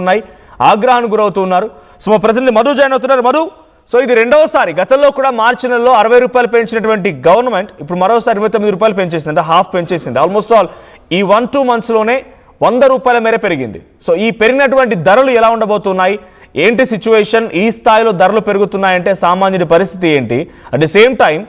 ఉన్నాయి, ఆగ్రహానికి గురవుతున్నారు. సో మా ప్రజల్ని మధు జాయిన్ అవుతున్నారు. మధు, సో ఇది రెండవసారి, గతంలో కూడా మార్చి నెలలో 60 రూపాయలు పెంచినటువంటి గవర్నమెంట్ ఇప్పుడు మరోసారి 29 రూపాయలు పెంచేసింది, అంటే హాఫ్ పెంచేసింది. ఆల్మోస్ట్ ఆల్ ఈ 1-2 మంత్స్లోనే 100 రూపాయల మేర పెరిగింది. సో ఈ పెరిగినటువంటి ధరలు ఎలా ఉండబోతున్నాయి, ఏంటి సిచ్యువేషన్, ఈ స్థాయిలో ధరలు పెరుగుతున్నాయంటే సామాన్యుడి పరిస్థితి ఏంటి? అట్ ది సేమ్ టైం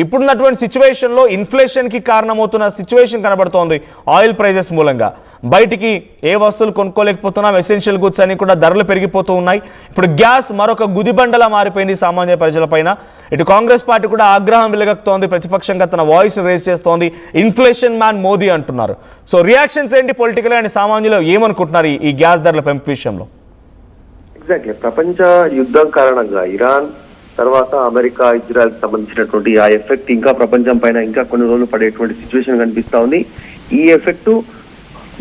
ఇప్పుడున్నటువంటి సిచ్యువేషన్లో ఇన్ఫ్లేషన్కి కారణమవుతున్న సిచ్యువేషన్ కనబడుతోంది. ఆయిల్ ప్రైజెస్ మూలంగా బయటికి ఏ వస్తువులు కొనుక్కోలేకపోతున్నాం, ఎసెన్షియల్ గుడ్స్ అన్ని కూడా ధరలు పెరిగిపోతూ ఉన్నాయి. ఇప్పుడు గ్యాస్ మరొక గుదిబండలా మారిపోయింది సామాన్య ప్రజలపైన. ఇటు కాంగ్రెస్ పార్టీ కూడా ఆగ్రహం వెలుగక్తోంది, ప్రతిపక్షంగా తన వాయిస్ రేజ్ చేస్తోంది. ఇన్ఫ్లేషన్ మ్యాన్ మోదీ అంటున్నారు. సో రియాక్షన్స్ ఏంటి పొలిటికల్ అండ్ సామాన్యులు ఏమనుకుంటున్నారు ఈ గ్యాస్ ధరల పెంపు విషయంలో? ఎగ్జాక్ట్లీ, ప్రపంచ యుద్ధం కారణంగా ఇరాన్ తర్వాత అమెరికా ఇజ్రాయెల్ సంబంధించినటువంటి ఆ ఎఫెక్ట్ ఇంకా ప్రపంచం పైన ఇంకా కొన్ని రోజులు పడేటువంటి సిచ్యువేషన్ కనిపిస్తా ఉంది. ఈ ఎఫెక్ట్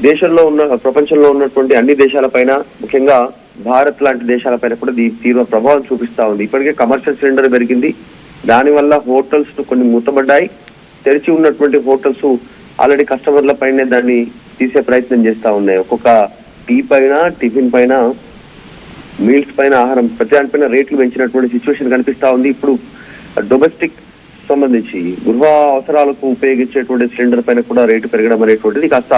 దేశంలో ప్రపంచంలో ఉన్నటువంటి అన్ని దేశాలపైన, ముఖ్యంగా భారత్ లాంటి దేశాలపైన కూడా తీవ్ర ప్రభావం చూపిస్తా ఉంది. ఇప్పటికే కమర్షియల్ సిలిండర్ పెరిగింది, దానివల్ల హోటల్స్ కొన్ని మూతపడ్డాయి. తెరిచి ఉన్నటువంటి హోటల్స్ ఆల్రెడీ కస్టమర్ల పైనే దాన్ని తీసే ప్రయత్నం చేస్తా ఉన్నాయి. ఒక్కొక్క టీ పైన, టిఫిన్ పైన, మీల్స్ పైన, ఆహారం ప్రతి దానిపైన రేట్లు పెంచినటువంటి సిచ్యువేషన్ కనిపిస్తా ఉంది. ఇప్పుడు డొమెస్టిక్ సంబంధించి గృహ అవసరాలకు ఉపయోగించేటువంటి సిలిండర్ పైన కూడా రేటు పెరగడం అనేటువంటిది కాస్త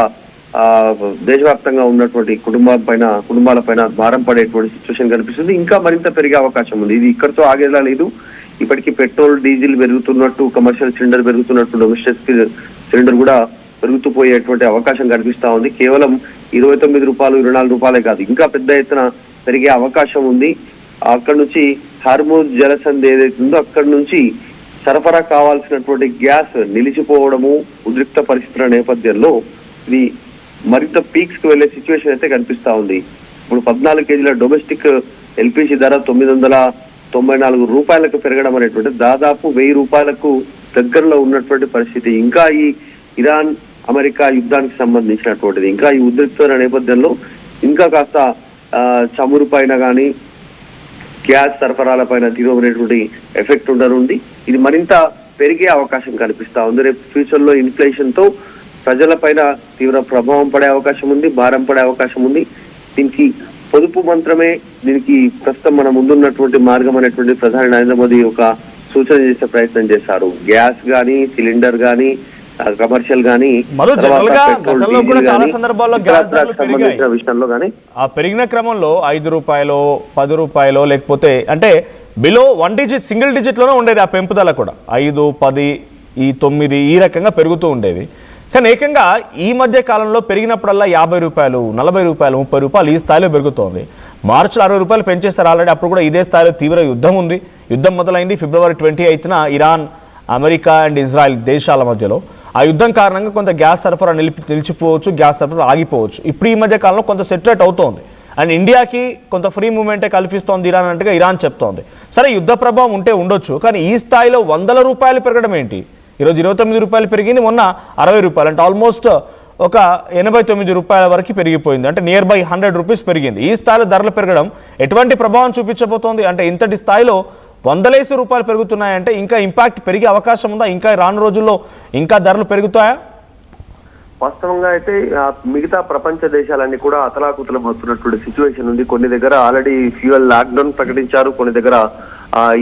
దేశవ్యాప్తంగా ఉన్నటువంటి కుటుంబాల పైన భారం పడేటువంటి సిచ్యువేషన్ కనిపిస్తుంది. ఇంకా మరింత పెరిగే అవకాశం ఉంది. ఇది ఇక్కడితో ఆగేలా లేదు. ఇప్పటికీ పెట్రోల్, డీజిల్ పెరుగుతున్నట్టు, కమర్షియల్ సిలిండర్ పెరుగుతున్నట్టు, డొమెస్టిక్ సిలిండర్ కూడా పెరుగుతూ పోయేటువంటి అవకాశం కనిపిస్తా ఉంది. కేవలం 29 రూపాయలు, 24 రూపాయలే కాదు, ఇంకా పెద్ద ఎత్తున పెరిగే అవకాశం ఉంది. అక్కడ నుంచి హార్మోజ్ జలసంధి ఏదైతే ఉందో అక్కడి నుంచి సరఫరా కావాల్సినటువంటి గ్యాస్ నిలిచిపోవడము, ఉద్రిక్త పరిస్థితుల నేపథ్యంలో ఇది మరింత పీక్స్ కు వెళ్లే సిచ్యువేషన్ అయితే కనిపిస్తా ఉంది. ఇప్పుడు 14 కేజీల డొమెస్టిక్ ఎల్పిజి ధర 994 రూపాయలకు పెరగడం అనేటువంటి దాదాపు 1000 రూపాయలకు దగ్గరలో ఉన్నటువంటి పరిస్థితి. ఇంకా ఈ ఇరాన్ అమెరికా యుద్ధానికి సంబంధించినటువంటిది, ఇంకా ఈ ఉద్రిక్త నేపథ్యంలో ఇంకా కాస్త చమురు పైన కానీ గ్యాస్ సరఫరాల పైన తీవ్రమైనటువంటి ఎఫెక్ట్ ఉండనుంది. ఇది మరింత పెరిగే అవకాశం కనిపిస్తా ఉంది. రేపు ఫ్యూచర్ లో ఇన్ఫ్లేషన్ తో ప్రజల పైన తీవ్ర ప్రభావం పడే అవకాశం ఉంది, భారం పడే అవకాశం ఉంది. దీనికి పొదుపు మంత్రమే దీనికి ప్రస్తుతం మన ముందున్నటువంటి మార్గం అనేటువంటి ప్రధాని నరేంద్ర మోదీ ఒక సూచన చేసే ప్రయత్నం చేశారు. గ్యాస్ గానీ, సిలిండర్ గానీ, కమర్షియల్ గానీ, విషయంలో గానీ ఆ పెరిగిన క్రమంలో 5 రూపాయలు, 10 రూపాయలు, లేకపోతే అంటే బిలో 1 డిజిట్, సింగిల్ డిజిట్ లోనే ఉండేది ఆ పెంపుదల కూడా. 5, 10, 9 ఈ రకంగా పెరుగుతూ ఉండేది. కానీ ఏకంగా ఈ మధ్య కాలంలో పెరిగినప్పుడల్లా 50 రూపాయలు, 40 రూపాయలు, 30 రూపాయలు ఈ స్థాయిలో పెరుగుతోంది. మార్చిలో 60 రూపాయలు పెంచేశారు ఆల్రెడీ. అప్పుడు కూడా ఇదే స్థాయిలో తీవ్ర యుద్ధం ఉంది. యుద్ధం మొదలైంది ఫిబ్రవరి 28న ఇరాన్, అమెరికా అండ్ ఇజ్రాయెల్ దేశాల మధ్యలో. ఆ యుద్ధం కారణంగా కొంత గ్యాస్ సరఫరా నిలిచిపోవచ్చు, గ్యాస్ సరఫరా ఆగిపోవచ్చు. ఇప్పుడు ఈ మధ్య కాలంలో కొంత సెటరేట్ అవుతోంది. అండ్ ఇండియాకి కొంత ఫ్రీ మూవ్మెంటే కల్పిస్తోంది ఇరాన్ అన్నట్టుగా ఇరాన్ చెప్తోంది. సరే, యుద్ధ ప్రభావం ఉంటే ఉండొచ్చు, కానీ ఈ స్థాయిలో 100 రూపాయలు పెరగడం ఏంటి? ఈరోజు 29 రూపాయలు పెరిగింది, మొన్న 60 రూపాయలు, అంటే ఆల్మోస్ట్ ఒక 89 రూపాయల వరకు పెరిగిపోయింది. అంటే నియర్ బై 100 రూపీస్ పెరిగింది. ఈ స్థాయిలో ధరలు పెరగడం ఎటువంటి ప్రభావం చూపించబోతోంది? అంటే ఇంతటి స్థాయిలో 100 రూపాయలు పెరుగుతున్నాయంటే ఇంకా ఇంపాక్ట్ పెరిగే అవకాశం ఉందా? ఇంకా రాను రోజుల్లో ఇంకా ధరలు పెరుగుతాయా? వాస్తవంగా అయితే మిగతా ప్రపంచ దేశాలన్నీ కూడా అతలాకుతలం అవుతున్నటువంటి సిచ్యువేషన్ ఉంది. కొన్ని దగ్గర ఆల్రెడీ ఫ్యూయల్ లాక్డౌన్ ప్రకటించారు, కొన్ని దగ్గర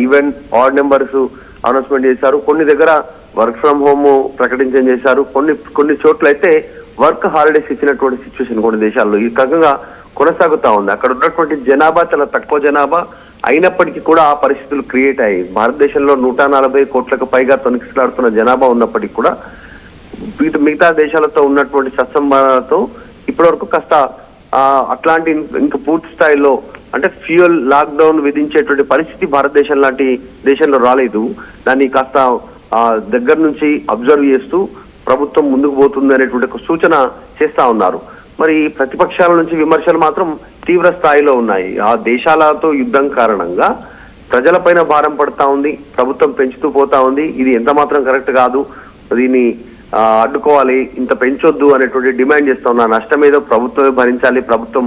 ఈవెన్ ఆడ్ నెంబర్స్ అనౌన్స్మెంట్ చేశారు, కొన్ని దగ్గర వర్క్ ఫ్రమ్ హోమ్ ప్రకటించడం చేశారు, కొన్ని చోట్ల అయితే వర్క్ హాలిడేస్ ఇచ్చినటువంటి సిచ్యువేషన్ కొన్ని దేశాల్లో ఈ రకంగా కొనసాగుతా ఉంది. అక్కడ ఉన్నటువంటి జనాభా చాలా తక్కువ జనాభా అయినప్పటికీ కూడా ఆ పరిస్థితులు క్రియేట్ అయ్యాయి. భారతదేశంలో 140 కోట్లకు పైగా తొనికిసలాడుతున్న జనాభా ఉన్నప్పటికీ కూడా మిగతా దేశాలతో ఉన్నటువంటి సత్సంబంధాలతో ఇప్పటివరకు కాస్త అట్లాంటి ఇంకా పూర్తి స్థాయిలో అంటే ఫ్యూయల్ లాక్డౌన్ విధించేటువంటి పరిస్థితి భారతదేశం లాంటి దేశంలో రాలేదు. దాన్ని కాస్త దగ్గర నుంచి అబ్జర్వ్ చేస్తూ ప్రభుత్వం ముందుకు పోతుంది అనేటువంటి ఒక సూచన చేస్తా ఉన్నారు. మరి ప్రతిపక్షాల నుంచి విమర్శలు మాత్రం తీవ్ర స్థాయిలో ఉన్నాయి. ఆ దేశాలతో యుద్ధం కారణంగా ప్రజలపైన భారం పడతా ఉంది, ప్రభుత్వం పెంచుతూ పోతా ఉంది. ఇది ఎంత మాత్రం కరెక్ట్ కాదు, దీన్ని అడ్డుకోవాలి, ఇంత పెంచొద్దు అనేటువంటి డిమాండ్ చేస్తా ఉన్నారు. నష్టం ఏదో ప్రభుత్వమే భరించాలి, ప్రభుత్వం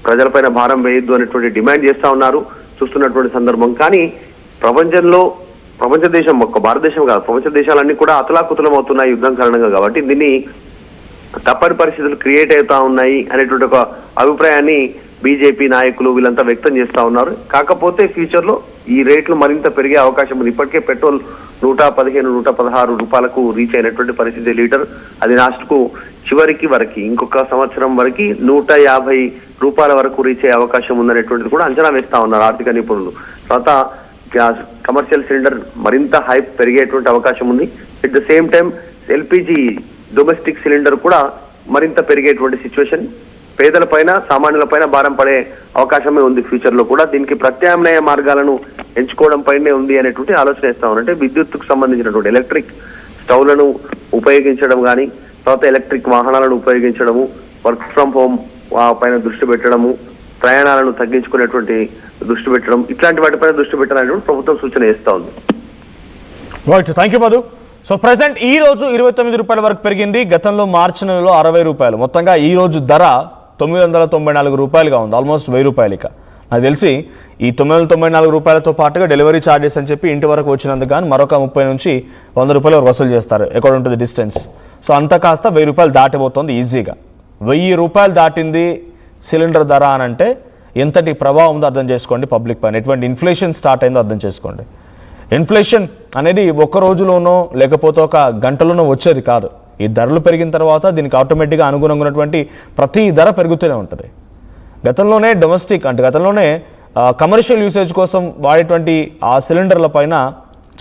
ప్రజలపైన భారం వేయొద్దు అనేటువంటి డిమాండ్ చేస్తా ఉన్నారు చూస్తున్నటువంటి సందర్భం. కానీ ప్రపంచ దేశం, ఒక్క భారతదేశం కాదు, ప్రపంచ దేశాలన్నీ కూడా అతలాకుతలం అవుతున్నాయి యుద్ధం కారణంగా. కాబట్టి దీన్ని తప్పని పరిస్థితులు క్రియేట్ అవుతా ఉన్నాయి అనేటువంటి ఒక అభిప్రాయాన్ని బీజేపీ నాయకులు వీళ్ళంతా వ్యక్తం చేస్తా ఉన్నారు. కాకపోతే ఫ్యూచర్ లో ఈ రేట్లు మరింత పెరిగే అవకాశం ఉంది. ఇప్పటికే పెట్రోల్ 115, 116 రూపాయలకు రీచ్ అయినటువంటి పరిస్థితి లీటర్. అది లాస్ట్ కు చివరికి ఇంకొక సంవత్సరం వరకు 150 రూపాయల వరకు రీచ్ అయ్యే అవకాశం ఉందనేటువంటిది కూడా అంచనా వేస్తా ఉన్నారు ఆర్థిక నిపుణులు. తర్వాత కమర్షియల్ సిలిండర్ మరింత హైప్ పెరిగేటువంటి అవకాశం ఉంది. At the same time LPG domestic cylinder కూడా మరింత పెరిగేటువంటి సిచ్యువేషన్, పేదల పైన సామాన్యుల పైన భారం పడే అవకాశమే ఉంది ఫ్యూచర్ లో కూడా. దీనికి ప్రత్యామ్నాయ మార్గాలను ఎంచుకోవడం పైనే ఉంది అనేటువంటి ఆలోచన చేస్తా ఉన్నారు. అంటే విద్యుత్తుకు సంబంధించినటువంటి ఎలక్ట్రిక్ స్టవ్లను ఉపయోగించడం కానీ, తర్వాత ఎలక్ట్రిక్ వాహనాలను ఉపయోగించడము, వర్క్ ఫ్రమ్ హోమ్ పైన దృష్టి పెట్టడము, ప్రయాణాలను తగ్గించుకునేటువంటి దృష్టి పెట్టడం, ఇట్లాంటి వాటిపైన దృష్టి పెట్టాలని ప్రభుత్వం సూచన చేస్తా ఉంది. Right, thank you Madhu. So present ఈ రోజు 29 రూపాయల వరకు పెరిగింది. గతంలో మార్చి నెలలో 60 రూపాయలు. మొత్తంగా ఈ రోజు ధర 994 రూపాయలుగా ఉంది, ఆల్మోస్ట్ 1000 రూపాయలు. ఇక నాకు తెలిసి ఈ 994 రూపాయలతో పాటుగా డెలివరీ ఛార్జెస్ అని చెప్పి ఇంటి వరకు వచ్చినందుకు కానీ మరొక 30 నుంచి 100 రూపాయలు వసూలు చేస్తారు according to the distance. So అంత కాస్త 1000 రూపాయలు దాటిపోతుంది ఈజీగా. 1000 రూపాయలు దాటింది సిలిండర్ ధర అని అంటే ఎంతటి ప్రభావం ఉందో అర్థం చేసుకోండి పబ్లిక్ పైన, ఎటువంటి ఇన్ఫ్లేషన్ స్టార్ట్ అయిందో అర్థం చేసుకోండి. ఇన్ఫ్లేషన్ అనేది ఒక్క రోజులోనో లేకపోతే ఒక గంటలోనో వచ్చేది కాదు. ఈ ధరలు పెరిగిన తర్వాత దీనికి ఆటోమేటిక్గా అనుగుణంగా ఉన్నటువంటి ప్రతి ధర పెరుగుతూనే ఉంటుంది. గతంలోనే డొమెస్టిక్ అంటే గతంలోనే కమర్షియల్ యూసేజ్ కోసం వాడేటువంటి ఆ సిలిండర్ల పైన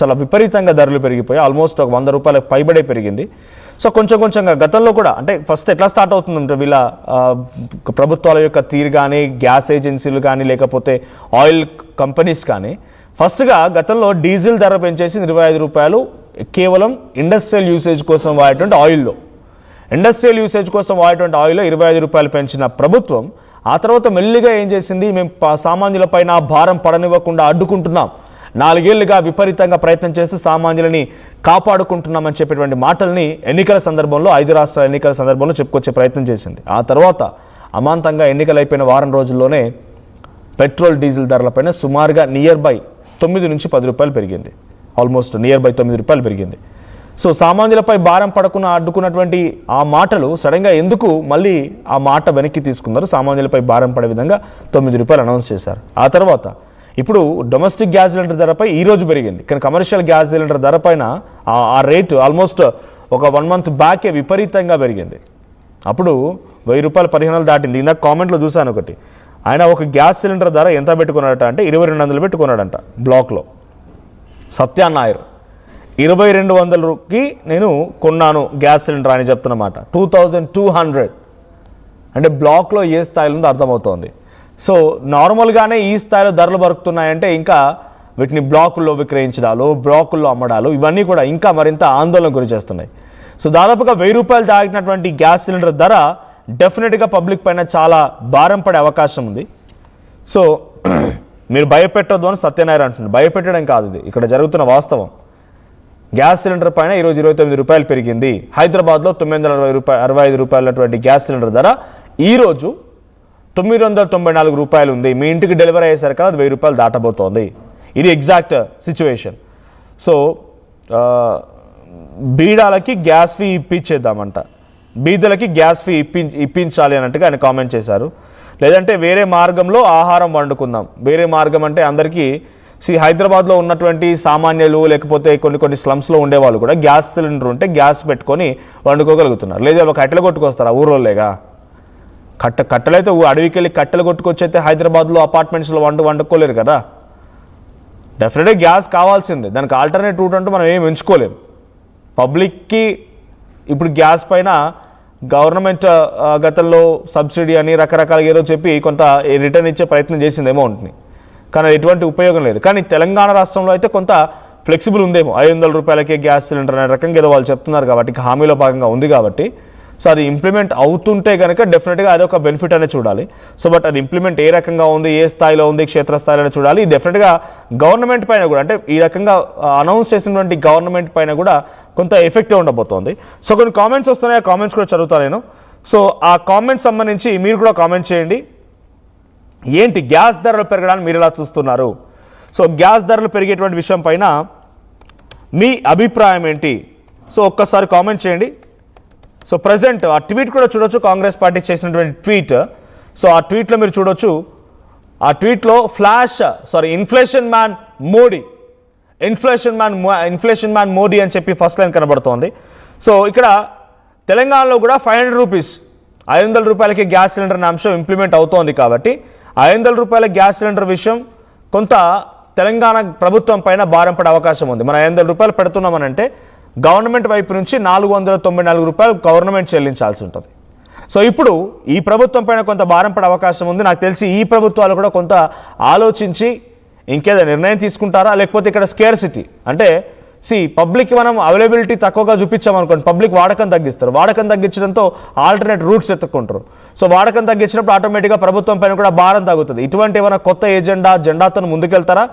చాలా విపరీతంగా ధరలు పెరిగిపోయి ఆల్మోస్ట్ ఒక 100 రూపాయలకు పైబడే పెరిగింది. సో కొంచెంగా గతంలో కూడా అంటే ఫస్ట్ ఎట్లా స్టార్ట్ అవుతుందంటే వీళ్ళ ప్రభుత్వాల యొక్క తీరు కానీ, గ్యాస్ ఏజెన్సీలు కానీ, లేకపోతే ఆయిల్ కంపెనీస్ కానీ ఫస్ట్గా గతంలో డీజిల్ ధర పెంచేసి 25 రూపాయలు కేవలం ఇండస్ట్రియల్ యూసేజ్ కోసం వాడేటువంటి ఆయిల్లో, ఇండస్ట్రియల్ యూసేజ్ కోసం వాడేటువంటి ఆయిల్లో 25 రూపాయలు పెంచిన ప్రభుత్వం ఆ తర్వాత మెల్లిగా ఏం చేసింది, మేము సామాన్యుల పైన భారం పడనివ్వకుండా అడ్డుకుంటున్నాం, 4 ఏళ్లుగా విపరీతంగా ప్రయత్నం చేసి సామాన్యులని కాపాడుకుంటున్నామని చెప్పేటువంటి మాటల్ని ఎన్నికల సందర్భంలో 5 రాష్ట్రాల ఎన్నికల సందర్భంలో చెప్పుకొచ్చే ప్రయత్నం చేసింది. ఆ తర్వాత అమాంతంగా ఎన్నికలు అయిపోయిన వారం రోజుల్లోనే పెట్రోల్ డీజిల్ ధరలపైన సుమారుగా నియర్ బై 9 నుంచి 10 రూపాయలు పెరిగింది, ఆల్మోస్ట్ నియర్ బై 9 రూపాయలు పెరిగింది. సో సామాన్యులపై భారం పడకుండా అడ్డుకున్నటువంటి ఆ మాటలు సడన్గా ఎందుకు మళ్ళీ ఆ మాట వెనక్కి తీసుకున్నారు, సామాన్యులపై భారం పడే విధంగా 9 రూపాయలు అనౌన్స్ చేశారు. ఆ తర్వాత ఇప్పుడు డొమెస్టిక్ గ్యాస్ సిలిండర్ ధరపై ఈ రోజు పెరిగింది, కానీ కమర్షియల్ గ్యాస్ సిలిండర్ ధర పైన ఆ రేటు ఆల్మోస్ట్ ఒక 1 మంత్ బ్యాకే విపరీతంగా పెరిగింది. అప్పుడు 1000 రూపాయలు 15 దాటింది. ఇందాక కామెంట్లో చూశాను ఒకటి, ఆయన ఒక గ్యాస్ సిలిండర్ ధర ఎంత పెట్టుకున్నాడట అంటే 2200 పెట్టుకున్నాడంట బ్లాక్లో. సత్యానాయర్ 2200కి నేను కొన్నాను గ్యాస్ సిలిండర్ అని చెప్తున్నమాట. 2200 అంటే బ్లాక్లో ఏ స్థాయిలో ఉందో అర్థమవుతోంది. సో నార్మల్గానే ఈ స్థాయిలో ధరలు బరుకుతున్నాయంటే ఇంకా వీటిని బ్లాకుల్లో విక్రయించడాలు, బ్లాకుల్లో అమ్మడాలు ఇవన్నీ కూడా ఇంకా మరింత ఆందోళన గురి చేస్తున్నాయి. సో దాదాపుగా 1000 రూపాయలు దాటినటువంటి గ్యాస్ సిలిండర్ ధర డెఫినెట్గా పబ్లిక్ పైన చాలా భారం పడే అవకాశం ఉంది. సో మీరు భయపెట్టొద్దు అని సత్యనారాయణ అంటున్నారు. భయపెట్టడం కాదు, ఇది ఇక్కడ జరుగుతున్న వాస్తవం. గ్యాస్ సిలిండర్ పైన ఈరోజు 29 రూపాయలు పెరిగింది. హైదరాబాద్లో 965 రూపాయలటువంటి గ్యాస్ సిలిండర్ ధర ఈరోజు 994 రూపాయలు ఉంది. మీ ఇంటికి డెలివరీ అయ్యేసరికి అది 1000 రూపాయలు దాటబోతోంది. ఇది ఎగ్జాక్ట్ సిచ్యువేషన్. సో బీడాలకి గ్యాస్ ఫీ ఇప్పించేద్దామంట, బీదలకి గ్యాస్ ఫీ ఇప్పించాలి అన్నట్టుగా ఆయన కామెంట్ చేశారు. లేదంటే వేరే మార్గంలో ఆహారం వండుకుందాం. వేరే మార్గం అంటే అందరికీ హైదరాబాద్లో ఉన్నటువంటి సామాన్యులు లేకపోతే కొన్ని స్లమ్స్లో ఉండేవాళ్ళు కూడా గ్యాస్ సిలిండర్ ఉంటే గ్యాస్ పెట్టుకొని వండుకోగలుగుతున్నారు. లేదా ఒక కట్టెలు కొట్టుకొస్తారా ఊరోళ్ళేగా, కట్టెలైతే అడవికి వెళ్ళి కట్టెలు కొట్టుకొచ్చైతే హైదరాబాద్లో అపార్ట్మెంట్స్లో వండుకోలేరు కదా. డెఫినెట్గా గ్యాస్ కావాల్సిందే, దానికి ఆల్టర్నేట్ రూట్ అంటూ మనం ఏం ఎంచుకోలేము. పబ్లిక్కి ఇప్పుడు గ్యాస్ పైన గవర్నమెంట్ గతంలో సబ్సిడీ అని రకరకాలుగా ఏదో చెప్పి కొంత రిటర్న్ ఇచ్చే ప్రయత్నం చేసింది అమౌంట్ని, కానీ ఎటువంటి ఉపయోగం లేదు. కానీ తెలంగాణ రాష్ట్రంలో అయితే కొంత ఫ్లెక్సిబుల్ ఉందేమో, 500 రూపాయలకే గ్యాస్ సిలిండర్ అనే రకంగా ఏదో వాళ్ళు చెప్తున్నారు కాబట్టి హామీలో భాగంగా ఉంది కాబట్టి. సో అది ఇంప్లిమెంట్ అవుతుంటే కనుక డెఫినెట్గా అదొక బెనిఫిట్ అనే చూడాలి. సో బట్ అది ఇంప్లిమెంట్ ఏ రకంగా ఉంది, ఏ స్థాయిలో ఉంది, క్షేత్రస్థాయిలో చూడాలి. డెఫినెట్గా గవర్నమెంట్ పైన కూడా అంటే ఈ రకంగా అనౌన్స్ చేసినటువంటి గవర్నమెంట్ పైన కూడా కొంత ఎఫెక్టివ్ ఉండబోతోంది. సో కొన్ని కామెంట్స్ వస్తున్నాయి, ఆ కామెంట్స్ కూడా చదువుతాను నేను. సో ఆ కామెంట్స్ సంబంధించి మీరు కూడా కామెంట్ చేయండి. ఏంటి గ్యాస్ ధరలు పెరగడానికి మీరు ఎలా చూస్తున్నారు? సో గ్యాస్ ధరలు పెరిగేటువంటి విషయం పైన మీ అభిప్రాయం ఏంటి? సో ఒక్కసారి కామెంట్ చేయండి. సో ప్రజెంట్ ఆ ట్వీట్ కూడా చూడొచ్చు, కాంగ్రెస్ పార్టీ చేసినటువంటి ట్వీట్. సో ఆ ట్వీట్లో మీరు చూడొచ్చు, ఆ ట్వీట్లో ఇన్ఫ్లేషన్ మ్యాన్ మోడీ అని చెప్పి ఫస్ట్ లైన్ కనబడుతోంది. సో ఇక్కడ తెలంగాణలో కూడా 500 రూపీస్ 500 రూపాయలకి గ్యాస్ సిలిండర్ అనే అంశం ఇంప్లిమెంట్ అవుతోంది కాబట్టి 500 రూపాయల గ్యాస్ సిలిండర్ విషయం కొంత తెలంగాణ ప్రభుత్వం పైన భారం పడే అవకాశం ఉంది. మనం 500 రూపాయలు పెడుతున్నామనంటే గవర్నమెంట్ వైపు నుంచి 494 రూపాయలు గవర్నమెంట్ చెల్లించాల్సి ఉంటుంది. సో ఇప్పుడు ఈ ప్రభుత్వం పైన కొంత భారం పడే అవకాశం ఉంది. నాకు తెలిసి ఈ ప్రభుత్వాలు కూడా కొంత ఆలోచించి ఇంకేదో నిర్ణయం తీసుకుంటారా, లేకపోతే ఇక్కడ స్కేర్సిటీ అంటే పబ్లిక్ మనం అవైలబిలిటీ తక్కువగా చూపించామనుకోండి, పబ్లిక్ వాడకం తగ్గిస్తారు. వాడకం తగ్గించడంతో ఆల్టర్నేట్ రూట్స్ ఎత్తుకుంటారు. సో వాడకం తగ్గించినప్పుడు ఆటోమేటిక్గా ప్రభుత్వం పైన కూడా భారం తగ్గుతుంది. ఇటువంటి ఏమైనా కొత్త జెండాతో ముందుకెళ్తారా,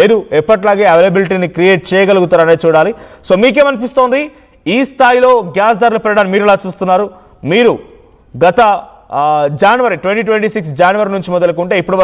లేదు ఎప్పట్లాగే అవైలబిలిటీని క్రియేట్ చేయగలుగుతారా అనేది చూడాలి. సో మీకేమనిపిస్తోంది, ఈ స్థాయిలో గ్యాస్ ధరలు పెరగడానికి మీరు ఎలా చూస్తున్నారు? మీరు గత 2026 జనవరి నుంచి మొదలుకుంటే ఇప్పటి వరకు